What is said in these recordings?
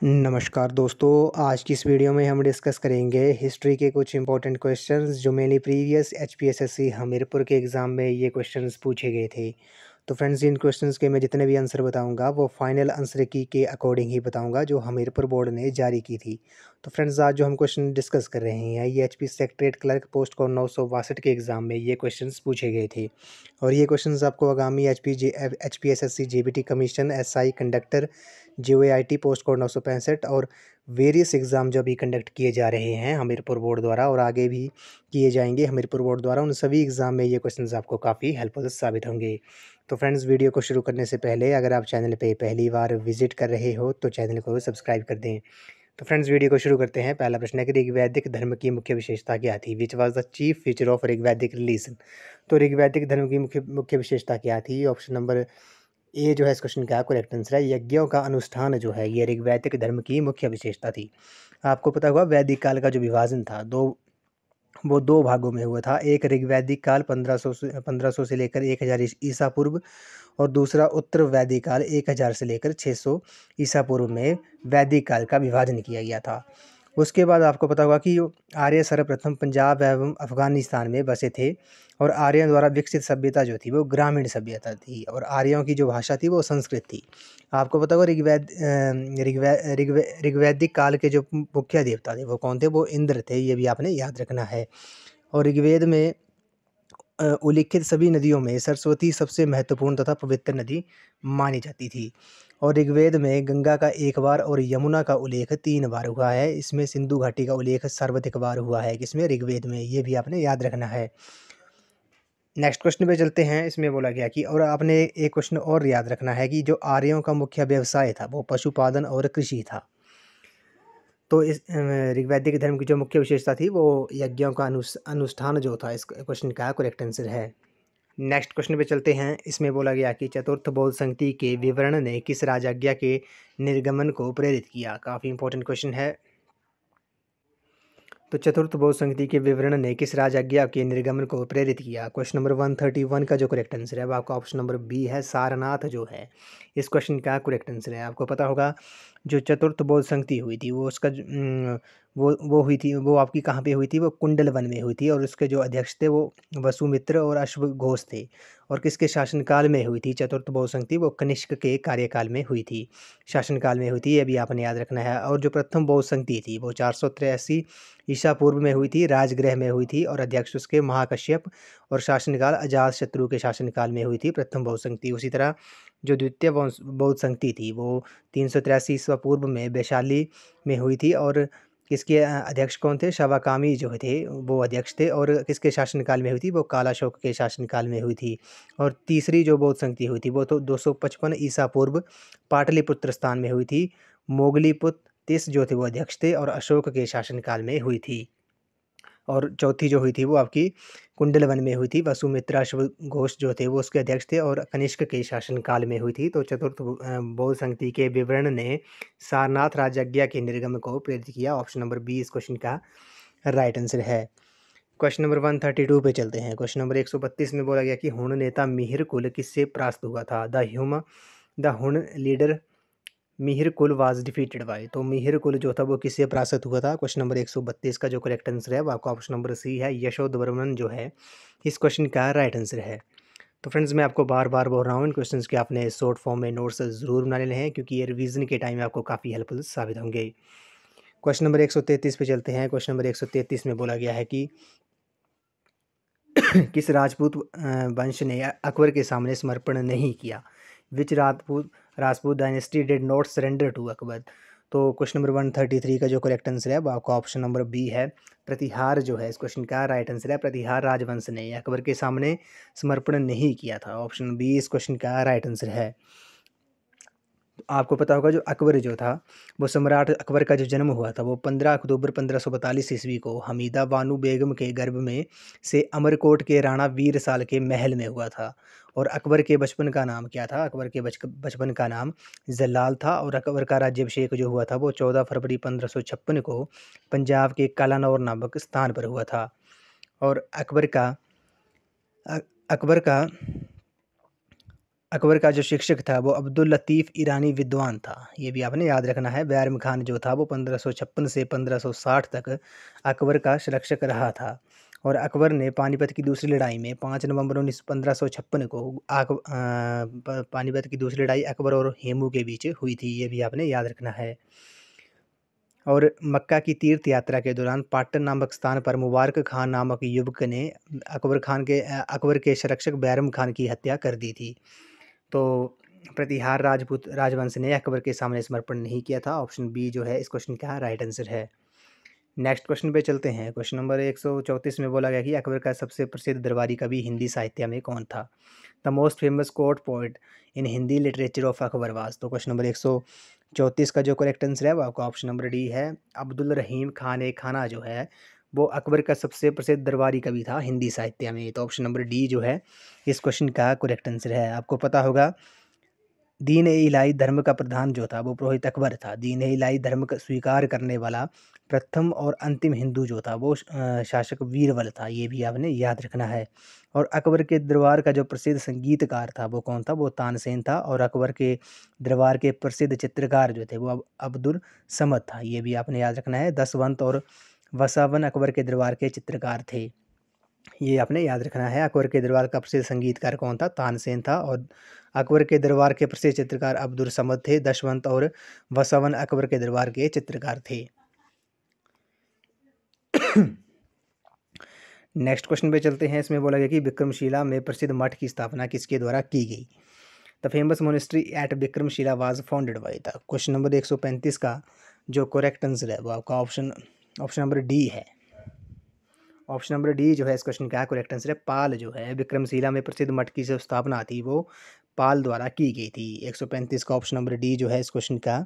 नमस्कार दोस्तों, आज की इस वीडियो में हम डिस्कस करेंगे हिस्ट्री के कुछ इंपॉर्टेंट क्वेश्चंस जो मेनली प्रीवियस एचपीएसएससी हमीरपुर के एग्ज़ाम में ये क्वेश्चंस पूछे गए थे। तो फ्रेंड्स, इन क्वेश्चंस के मैं जितने भी आंसर बताऊंगा वो फाइनल आंसर की के अकॉर्डिंग ही बताऊंगा जो हमीरपुर बोर्ड ने जारी की थी। तो फ्रेंड्स, आज जो हम क्वेश्चन डिस्कस कर रहे हैं ये एचपी सेक्रेटरीट क्लर्क पोस्ट को 962 के एग्ज़ाम में ये क्वेश्चंस पूछे गए थे। और ये क्वेश्चंस आपको आगामी HPSSC JBT commission SI conductor जीओएआईटी पोस्ट कोड 965 और वेरियस एग्ज़ाम जो अभी कंडक्ट किए जा रहे हैं हमीरपुर बोर्ड द्वारा और आगे भी किए जाएंगे हमीरपुर बोर्ड द्वारा, उन सभी एग्ज़ाम में ये क्वेश्चंस आपको काफ़ी हेल्पफुल साबित होंगे। तो फ्रेंड्स, वीडियो को शुरू करने से पहले अगर आप चैनल पे पहली बार विजिट कर रहे हो तो चैनल को सब्सक्राइब कर दें। तो फ्रेंड्स, वीडियो को शुरू करते हैं। पहला प्रश्न है कि ऋग्वैदिक धर्म की मुख्य विशेषता क्या थी? Which was the chief feature of Rigvedic religion? तो ऋग्वैदिक धर्म की मुख्य मुख्य विशेषता क्या थी? ऑप्शन नंबर ए जो है इस क्वेश्चन का करेक्ट आंसर है। यज्ञों का अनुष्ठान जो है ये ऋग्वैदिक धर्म की मुख्य विशेषता थी। आपको पता होगा वैदिक काल का जो विभाजन था वो दो भागों में हुआ था। एक ऋग्वैदिक काल 1500 से लेकर 1000 ईसा पूर्व और दूसरा उत्तर वैदिक काल 1000 से लेकर 600 ईसा पूर्व में वैदिक काल का विभाजन किया गया था। उसके बाद आपको पता होगा कि आर्य सर्वप्रथम पंजाब एवं अफ़गानिस्तान में बसे थे और आर्यों द्वारा विकसित सभ्यता जो थी वो ग्रामीण सभ्यता थी और आर्यों की जो भाषा थी वो संस्कृत थी। आपको पता होगा ऋग्वैदिक काल के जो मुख्य देवता थे वो कौन थे? वो इंद्र थे, ये भी आपने याद रखना है। और ऋग्वेद में उल्लिखित सभी नदियों में सरस्वती सबसे महत्वपूर्ण तथा पवित्र नदी मानी जाती थी। और ऋग्वेद में गंगा का एक बार और यमुना का उल्लेख 3 बार हुआ है। इसमें सिंधु घाटी का उल्लेख सर्वाधिक बार हुआ है किसमें? ऋग्वेद में। ये भी आपने याद रखना है। नेक्स्ट क्वेश्चन पे चलते हैं। इसमें बोला गया कि और आपने एक क्वेश्चन और याद रखना है कि जो आर्यों का मुख्य व्यवसाय था वो पशुपालन और कृषि था। तो इस ऋग्वैदिक धर्म की जो मुख्य विशेषता थी वो यज्ञों का अनुष्ठान जो था इस क्वेश्चन का करेक्ट आंसर है। नेक्स्ट क्वेश्चन पे चलते हैं। इसमें बोला गया कि चतुर्थ बौद्ध संधि के विवरण ने किस राजाज्ञा के निर्गमन को प्रेरित किया? काफ़ी इंपॉर्टेंट क्वेश्चन है। तो चतुर्थ बौद्ध संधि के विवरण ने किस राजाज्ञा के निर्गमन को प्रेरित किया? क्वेश्चन नंबर 131 का जो करेक्ट आंसर है वो आपका ऑप्शन नंबर बी है, सारनाथ जो है इस क्वेश्चन का करेक्ट आंसर है। आपको पता होगा जो चतुर्थ बौद्ध संधि हुई थी वो उसका वो हुई थी, वो आपकी कहाँ पे हुई थी? वो कुंडल वन में हुई थी और उसके जो अध्यक्ष थे वो वसुमित्र और अश्वघोष थे। और किसके शासनकाल में हुई थी चतुर्थ बौद्ध संधि? वो कनिष्क के कार्यकाल में हुई थी, शासनकाल में हुई थी, ये भी आपने याद रखना है। और जो प्रथम बौद्ध संधि थी वो 483 ईसा पूर्व में हुई थी, राजगृह में हुई थी और अध्यक्ष उसके महाकश्यप और शासनकाल अजातशत्रु के शासनकाल में हुई थी प्रथम बौद्ध संधि। उसी तरह जो द्वितीय बौद्ध संधि थी वो 383 ईसा पूर्व में वैशाली में हुई थी और किसके अध्यक्ष कौन थे? शवाकामी जो थे वो अध्यक्ष थे और किसके शासनकाल में हुई थी? वो कालाशोक के शासनकाल में हुई थी। और तीसरी जो बौद्ध संधि हुई थी वो तो 255 ईसा पूर्व पाटलिपुत्र स्थान में हुई थी। मोगलीपुत्र तिस जो थे वो अध्यक्ष थे और अशोक के शासनकाल में हुई थी। और चौथी जो हुई थी वो आपकी कुंडल वन में हुई थी। वसुमित्रा अश्वघोष जो थे वो उसके अध्यक्ष थे और कनिष्क के शासनकाल में हुई थी। तो चतुर्थ बौद्ध संधि के विवरण ने सारनाथ राजज्ञा के निर्गमन को प्रेरित किया। ऑप्शन नंबर बी इस क्वेश्चन का राइट आंसर है। क्वेश्चन नंबर 132 पे चलते हैं। क्वेश्चन नंबर 132 में बोला गया कि हुण नेता मिहिर कुल किससे परास्त हुआ था? द हुण लीडर मिहिर कुल वाज डिफीटेड बाय। तो मिहिर कुल जो था वो किससे परास्त हुआ था? क्वेश्चन नंबर 132 का जो करेक्ट आंसर है वो आपका ऑप्शन नंबर सी है, यशोधर्मन जो है इस क्वेश्चन का राइट आंसर है। तो फ्रेंड्स, मैं आपको बार बार बोल रहा हूँ इन क्वेश्चंस के आपने शॉर्ट फॉर्म में नोट्स ज़रूर बना लेने हैं क्योंकि ये रिवीजन के टाइम में आपको काफ़ी हेल्पफुल साबित होंगे। क्वेश्चन नंबर 133 पे चलते हैं। क्वेश्चन नंबर 133 में बोला गया है कि किस राजपूत वंश ने अकबर के सामने समर्पण नहीं किया? Which Rajput dynasty did not surrender to Akbar? तो क्वेश्चन नंबर 133 का जो करेक्ट आंसर है वो आपका ऑप्शन नंबर बी है, प्रतिहार जो है इस क्वेश्चन का राइट आंसर है। प्रतिहार राजवंश ने अकबर के सामने समर्पण नहीं किया था। ऑप्शन बी इस क्वेश्चन का राइट आंसर है। आपको पता होगा जो अकबर जो था वो सम्राट अकबर का जो जन्म हुआ था वो 15 अक्टूबर 1542 ईस्वी को हमीदा बानो बेगम के गर्भ में से अमरकोट के राणा वीर साल के महल में हुआ था। और अकबर के बचपन का नाम क्या था? अकबर के बचपन का नाम जलाल था। और अकबर का राज्याभिषेक जो हुआ था वो 14 फरवरी 1556 को पंजाब के कालानौर नामक स्थान पर हुआ था। और अकबर का अकबर का जो शिक्षक था वो अब्दुल लतीफ़ ईरानी विद्वान था, ये भी आपने याद रखना है। बैरम खान जो था वो 1556 से 1560 तक अकबर का संरक्षक रहा था। और अकबर ने पानीपत की दूसरी लड़ाई में 5 नवंबर 1556 को पानीपत की दूसरी लड़ाई अकबर और हेमू के बीच हुई थी, ये भी आपने याद रखना है। और मक्का की तीर्थ यात्रा के दौरान पाटन नामक स्थान पर मुबारक खान नामक युवक ने अकबर के संरक्षक बैरम खान की हत्या कर दी थी। तो प्रतिहार राजपूत राजवंश ने अकबर के सामने समर्पण नहीं किया था। ऑप्शन बी जो है इस क्वेश्चन का राइट आंसर है। नेक्स्ट क्वेश्चन पे चलते हैं। क्वेश्चन नंबर 134 में बोला गया कि अकबर का सबसे प्रसिद्ध दरबारी कवि हिंदी साहित्य में कौन था? The most famous court poet in Hindi literature of Akbar was. तो क्वेश्चन नंबर 134 का जो करेक्ट आंसर है वो आपका ऑप्शन नंबर डी है। अब्दुल रहीम खान ए खाना जो है वो अकबर का सबसे प्रसिद्ध दरबारी कवि था हिंदी साहित्य में। तो ऑप्शन नंबर डी जो है इस क्वेश्चन का करेक्ट आंसर है। आपको पता होगा दीन ए इलाही धर्म का प्रधान जो था वो पुरोहित अकबर था। दीन ए इलाही धर्म का स्वीकार करने वाला प्रथम और अंतिम हिंदू जो था वो शासक बीरबल था, ये भी आपने याद रखना है। और अकबर के दरबार का जो प्रसिद्ध संगीतकार था वो कौन था? वो तानसेन था। और अकबर के दरबार के प्रसिद्ध चित्रकार जो थे वो अब्दुल समद था, ये भी आपने याद रखना है। दसवंत और वसावन अकबर के दरबार के चित्रकार थे, ये आपने याद रखना है। अकबर के दरबार का प्रसिद्ध संगीतकार कौन था? तानसेन था। और अकबर के दरबार के प्रसिद्ध चित्रकार अब्दुल समद थे। दशवंत और वसवन अकबर के दरबार के चित्रकार थे। नेक्स्ट क्वेश्चन पे चलते हैं। इसमें बोला गया कि विक्रमशिला में प्रसिद्ध मठ की स्थापना किसके द्वारा की गई? The famous monastery at Vikramshila was founded by the. Question number 135 का जो करेक्ट आंसर है वो आपका ऑप्शन नंबर डी है। ऑप्शन नंबर डी जो है इस क्वेश्चन का करेक्ट आंसर है। पाल जो है विक्रमशिला में प्रसिद्ध मठ की जो स्थापना थी वो पाल द्वारा की गई थी। 135 का ऑप्शन नंबर डी जो है इस क्वेश्चन का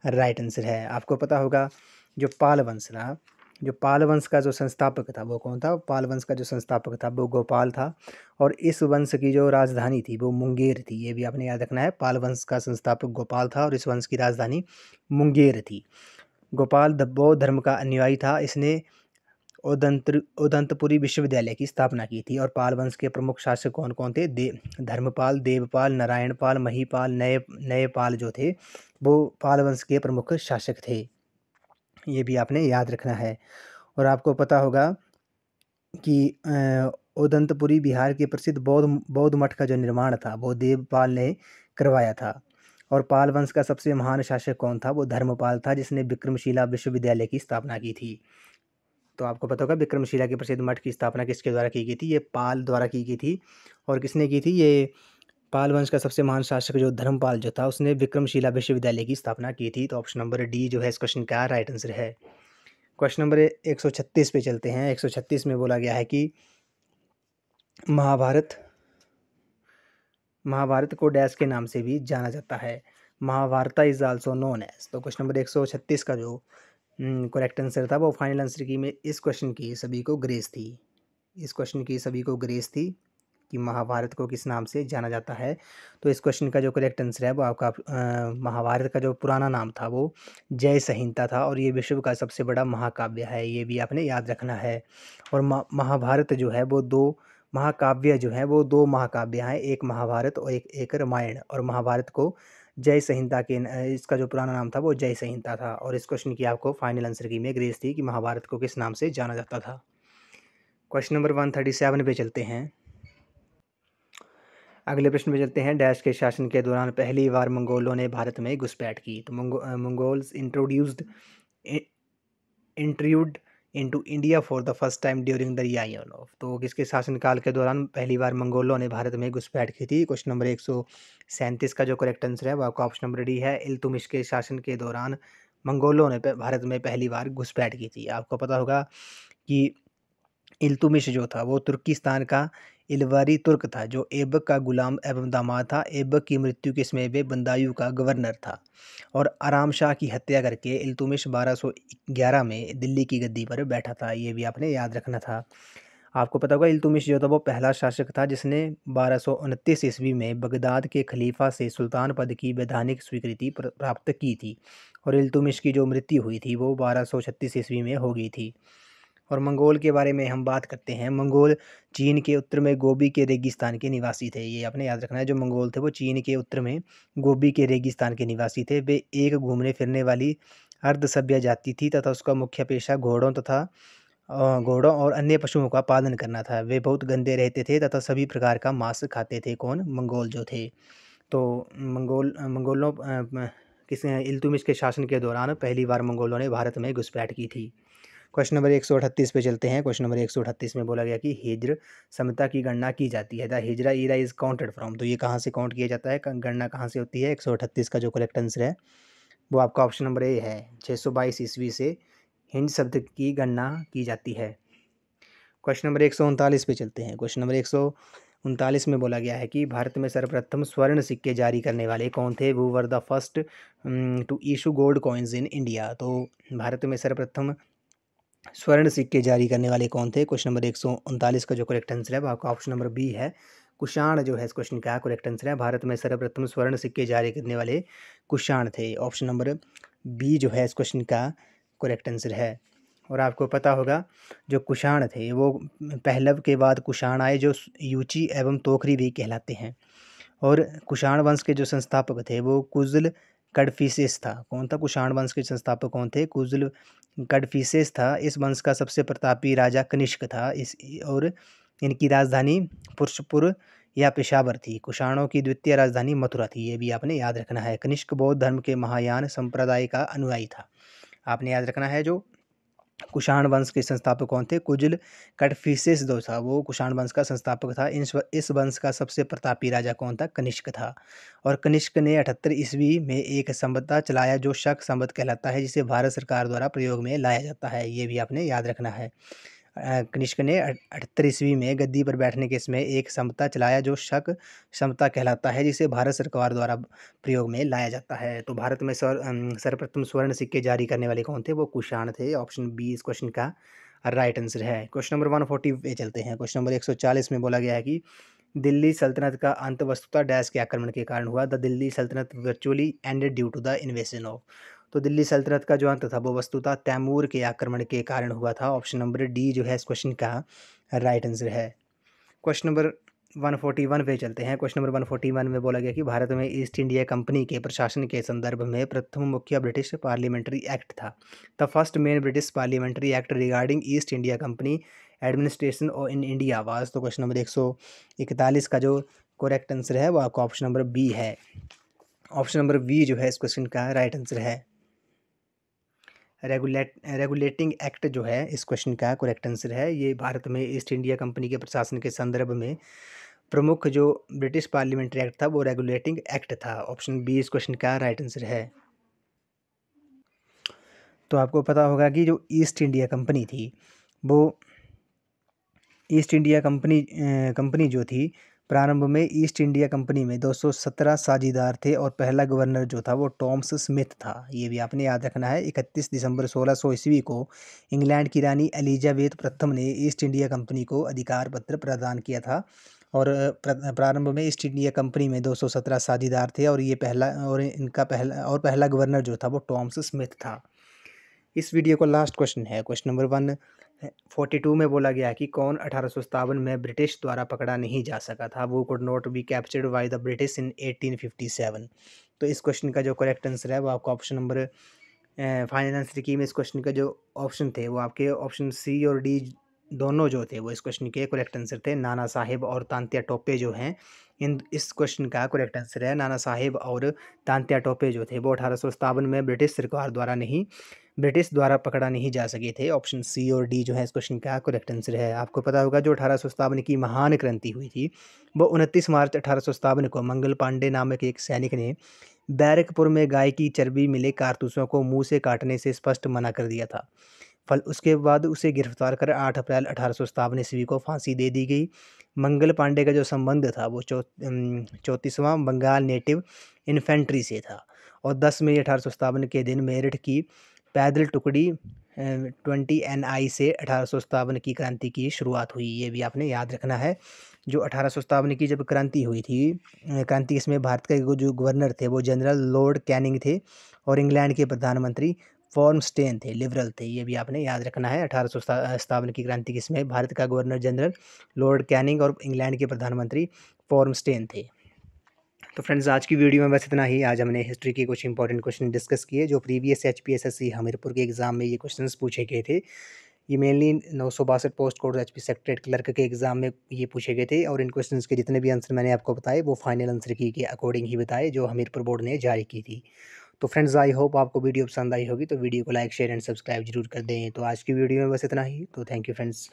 राइट आंसर है। आपको पता होगा जो पाल वंश था, जो पाल वंश का जो संस्थापक था वो कौन था? पाल वंश का जो संस्थापक था वो गोपाल था। और इस वंश की जो राजधानी थी वो मुंगेर थी, ये भी आपने याद रखना है। पाल वंश का संस्थापक गोपाल था और इस वंश की राजधानी मुंगेर थी। गोपाल बौद्ध धर्म का अनुयायी था। इसने उदंतपुरी विश्वविद्यालय की स्थापना की थी। और पाल वंश के प्रमुख शासक कौन कौन थे? धर्मपाल, देवपाल, नारायणपाल, महीपाल, नयपाल जो थे वो पाल वंश के प्रमुख शासक थे, ये भी आपने याद रखना है। और आपको पता होगा कि उदंतपुरी बिहार के प्रसिद्ध बौद्ध मठ का जो निर्माण था वो देवपाल ने करवाया था। और पाल वंश का सबसे महान शासक कौन था? वो धर्मपाल था, जिसने विक्रमशिला विश्वविद्यालय की स्थापना की थी। तो आपको पता होगा विक्रमशिला के प्रसिद्ध मठ की स्थापना किसके द्वारा की गई थी? ये पाल द्वारा की गई थी। और किसने की थी? ये पाल वंश का सबसे महान शासक जो धर्मपाल जो था उसने विक्रमशिला विश्वविद्यालय की स्थापना की थी। तो ऑप्शन नंबर डी जो है इस क्वेश्चन का राइट आंसर है। क्वेश्चन नंबर 136 पे चलते हैं। 136 में बोला गया है कि महाभारत को डैश के नाम से भी जाना जाता है। महाभारता इज आल्सो नोन एज। तो क्वेश्चन नंबर 136 का जो करेक्ट आंसर था वो फाइनल आंसर की में इस क्वेश्चन की सभी को ग्रेस थी। इस क्वेश्चन की सभी को ग्रेस थी कि महाभारत को किस नाम से जाना जाता है। तो इस क्वेश्चन का जो करेक्ट आंसर है वो आपका महाभारत का जो पुराना नाम था वो जय संहिता था। और ये विश्व का सबसे बड़ा महाकाव्य है, ये भी आपने याद रखना है। और महाभारत जो है वो दो महाकाव्य जो है वो दो महाकाव्य हैं, एक महाभारत और एक रामायण। और महाभारत को जय संहिता के इसका जो पुराना नाम था वो जय संहिता था। और इस क्वेश्चन की आपको फाइनल आंसर की में ग्रेस थी कि महाभारत को किस नाम से जाना जाता था। क्वेश्चन नंबर 137 पे चलते हैं। अगले प्रश्न पे चलते हैं। डैश के शासन के दौरान पहली बार मंगोलों ने भारत में घुसपैठ की। तो Mongols intrude into India for the first time during the यायन ऑफ। तो किसके शासनकाल के दौरान पहली बार मंगोलों ने भारत में घुसपैठ की थी? क्वेश्चन नंबर 137 का जो करेक्ट आंसर है वो आपका ऑप्शन नंबर डी है। इल्तुमिश के शासन के दौरान मंगोलों ने भारत में पहली बार घुसपैठ की थी। आपको पता होगा कि इल्तुमिश जो था वो तुर्किस्तान का इलवरी तुर्क था जो ऐबक का गुलाम एवं दामाद था। ऐबक की मृत्यु के समय वे बंदायूं का गवर्नर था। और आराम शाह की हत्या करके इल्तुमिश 1211 में दिल्ली की गद्दी पर बैठा था, ये भी आपने याद रखना था। आपको पता होगा इल्तुमिश जो था वो पहला शासक था जिसने 1229 ईस्वी में बगदाद के खलीफा से सुल्तान पद की वैधानिक स्वीकृति प्राप्त की थी। और इल्तुमिश की जो मृत्यु हुई थी वो 1236 ईस्वी में हो गई थी। और मंगोल के बारे में हम बात करते हैं। मंगोल चीन के उत्तर में गोबी के रेगिस्तान के निवासी थे। ये आपने याद रखना है, जो मंगोल थे वो चीन के उत्तर में गोबी के रेगिस्तान के निवासी थे। वे एक घूमने फिरने वाली अर्ध सभ्य जाति थी तथा उसका मुख्य पेशा घोड़ों और अन्य पशुओं का पालन करना था। वे बहुत गंदे रहते थे तथा सभी प्रकार का मांस खाते थे। कौन? मंगोल जो थे। तो मंगोलों किस इल्तुतमिश के शासन के दौरान पहली बार मंगोलों ने भारत में घुसपैठ की थी। क्वेश्चन नंबर 138 पे चलते हैं। क्वेश्चन नंबर 138 में बोला गया कि हिज्र समता की गणना की जाती है। The Hijra era is counted from. तो ये कहाँ से काउंट किया जाता है, गणना कहाँ से होती है? 138 का जो करेक्ट आंसर है वो आपका ऑप्शन नंबर ए है। 622 ईस्वी से हिंद शब्द की गणना की जाती है। क्वेश्चन नंबर 139 पे चलते हैं। क्वेश्चन नंबर 139 में बोला गया है कि भारत में सर्वप्रथम स्वर्ण सिक्के जारी करने वाले कौन थे? वो were the first to issue gold coins in India. तो भारत में सर्वप्रथम स्वर्ण सिक्के जारी करने वाले कौन थे? क्वेश्चन नंबर 139 का जो करेक्ट आंसर है वो आपका ऑप्शन नंबर बी है। कुषाण जो है इस क्वेश्चन का करेक्ट आंसर है। भारत में सर्वप्रथम स्वर्ण सिक्के जारी करने वाले कुषाण थे। ऑप्शन नंबर बी जो है इस क्वेश्चन का करेक्ट आंसर है। और आपको पता होगा जो कुषाण थे वो पहलव के बाद कुषाण आए, जो यूची एवं तोखरी भी कहलाते हैं। और कुषाण वंश के जो संस्थापक थे वो कुजल कडफिसेस था। कौन था? कुषाण वंश के संस्थापक कौन थे? कुजल कडफिसेस था। इस वंश का सबसे प्रतापी राजा कनिष्क था। और इनकी राजधानी पुरुषपुर या पेशावर थी। कुषाणों की द्वितीय राजधानी मथुरा थी। ये भी आपने याद रखना है। कनिष्क बौद्ध धर्म के महायान संप्रदाय का अनुयायी था। आपने याद रखना है जो कुषाण वंश के संस्थापक कौन थे? कुजल कडफिसेस जो था वो कुषाण वंश का संस्थापक था। इस वंश का सबसे प्रतापी राजा कौन था? कनिष्क था। और कनिष्क ने 78 ईस्वी में एक संवत्ता चलाया जो शक संवत कहलाता है, जिसे भारत सरकार द्वारा प्रयोग में लाया जाता है। ये भी आपने याद रखना है। कनिष्क ने 78 ईस्वी में गद्दी पर बैठने के समय एक समता चलाया जो शक समता कहलाता है, जिसे भारत सरकार द्वारा प्रयोग में लाया जाता है। तो भारत में सर्वप्रथम स्वर्ण सिक्के जारी करने वाले कौन थे? वो कुषाण थे। ऑप्शन बी इस क्वेश्चन का राइट आंसर है। क्वेश्चन नंबर 140 पे चलते हैं। क्वेश्चन नंबर 140 में बोला गया है कि दिल्ली सल्तनत का अंत वस्तुतः डैश के आक्रमण के कारण हुआ। The Delhi sultanate virtually ended due to the invasion of. तो दिल्ली सल्तनत का जो अंत था वो वस्तुतः तैमूर के आक्रमण के कारण हुआ था। ऑप्शन नंबर डी जो है इस क्वेश्चन का राइट आंसर है। क्वेश्चन नंबर 141 पे चलते हैं। क्वेश्चन नंबर 141 में बोला गया कि भारत में ईस्ट इंडिया कंपनी के प्रशासन के संदर्भ में प्रथम मुख्य ब्रिटिश पार्लियामेंट्री एक्ट था। The first main British parliamentary act regarding east India company administration in India was. तो क्वेश्चन नंबर 141 का जो करेक्ट आंसर है वो आपका ऑप्शन नंबर बी है। ऑप्शन नंबर बी जो है इस क्वेश्चन का राइट आंसर है। रेगुलेटिंग एक्ट जो है इस क्वेश्चन का करेक्ट आंसर है। ये भारत में ईस्ट इंडिया कंपनी के प्रशासन के संदर्भ में प्रमुख जो ब्रिटिश पार्लियामेंट्री एक्ट था वो रेगुलेटिंग एक्ट था। ऑप्शन बी इस क्वेश्चन का राइट आंसर है। तो आपको पता होगा कि जो ईस्ट इंडिया कंपनी थी वो ईस्ट इंडिया कंपनी जो थी प्रारंभ में ईस्ट इंडिया कंपनी में 217 साझीदार थे और पहला गवर्नर जो था वो टॉमस स्मिथ था। ये भी आपने याद रखना है। 31 दिसंबर 1600 ईस्वी को इंग्लैंड की रानी एलिजाबेथ प्रथम ने ईस्ट इंडिया कंपनी को अधिकार पत्र प्रदान किया था। और प्रारंभ में ईस्ट इंडिया कंपनी में 217 साझीदार थे और पहला गवर्नर जो था वो टॉमस स्मिथ था। इस वीडियो का लास्ट क्वेश्चन है। क्वेश्चन नंबर 142 में बोला गया कि कौन 1857 में ब्रिटिश द्वारा पकड़ा नहीं जा सका था? वो could not be captured by the British in 1857। तो इस क्वेश्चन का जो करेक्ट आंसर है वो आपका ऑप्शन नंबर फाइनल आंसर की में इस क्वेश्चन का जो ऑप्शन थे वो आपके ऑप्शन सी और डी दोनों जो थे वो इस क्वेश्चन के करेक्ट आंसर थे। नाना साहेब और तांत्या टोपे जो हैं इस क्वेश्चन का करेक्ट आंसर है। नाना साहेब और तांत्या टोपे जो थे वो 1857 में ब्रिटिश द्वारा पकड़ा नहीं जा सके थे। ऑप्शन सी और डी जो है इस क्वेश्चन का करेक्ट आंसर है। आपको पता होगा जो 1857 की महान क्रांति हुई थी वो 29 मार्च 1857 को मंगल पांडे नामक एक सैनिक ने बैरकपुर में गाय की चर्बी मिले कारतूसों को मुंह से काटने से स्पष्ट मना कर दिया था। उसके बाद उसे गिरफ्तार कर 8 अप्रैल 1857 ईस्वी को फांसी दे दी गई। मंगल पांडे का जो संबंध था वो 34वां बंगाल नेटिव इन्फेंट्री से था। और 10 मई 1857 के दिन मेरठ की पैदल टुकड़ी 20 NI से 1857 की क्रांति की शुरुआत हुई। ये भी आपने याद रखना है। जो 1857 की जब क्रांति हुई थी इसमें भारत के जो गवर्नर थे वो जनरल लॉर्ड कैनिंग थे और इंग्लैंड के प्रधानमंत्री फॉर्मस्टेन थे, लिबरल थे, ये भी आपने याद रखना है। 1857 की क्रांति किसमें? भारत का गवर्नर जनरल लॉर्ड कैनिंग और इंग्लैंड के प्रधानमंत्री फॉर्मस्टेन थे। तो फ्रेंड्स आज की वीडियो में बस इतना ही। आज हमने हिस्ट्री के कुछ इंपॉर्टेंट क्वेश्चन डिस्कस किए जो प्रीवियस एचपीएसएससी हमीरपुर के एग्ज़ाम में ये क्वेश्चंस पूछे गए थे। ये mainly 962 post code HP secretariat clerk के एग्ज़ाम में ये पूछे गए थे और इन क्वेश्चंस के जितने भी आंसर मैंने आपको बताए वो फाइनल आंसर की के अकॉर्डिंग ही बताए जो हमीरपुर बोर्ड ने जारी की थी। तो फ्रेंड्स आई होप आपको वीडियो पसंद आई होगी, तो वीडियो को लाइक शेयर एंड सब्सक्राइब जरूर कर दें। तो आज की वीडियो में बस इतना ही। तो थैंक यू फ्रेंड्स।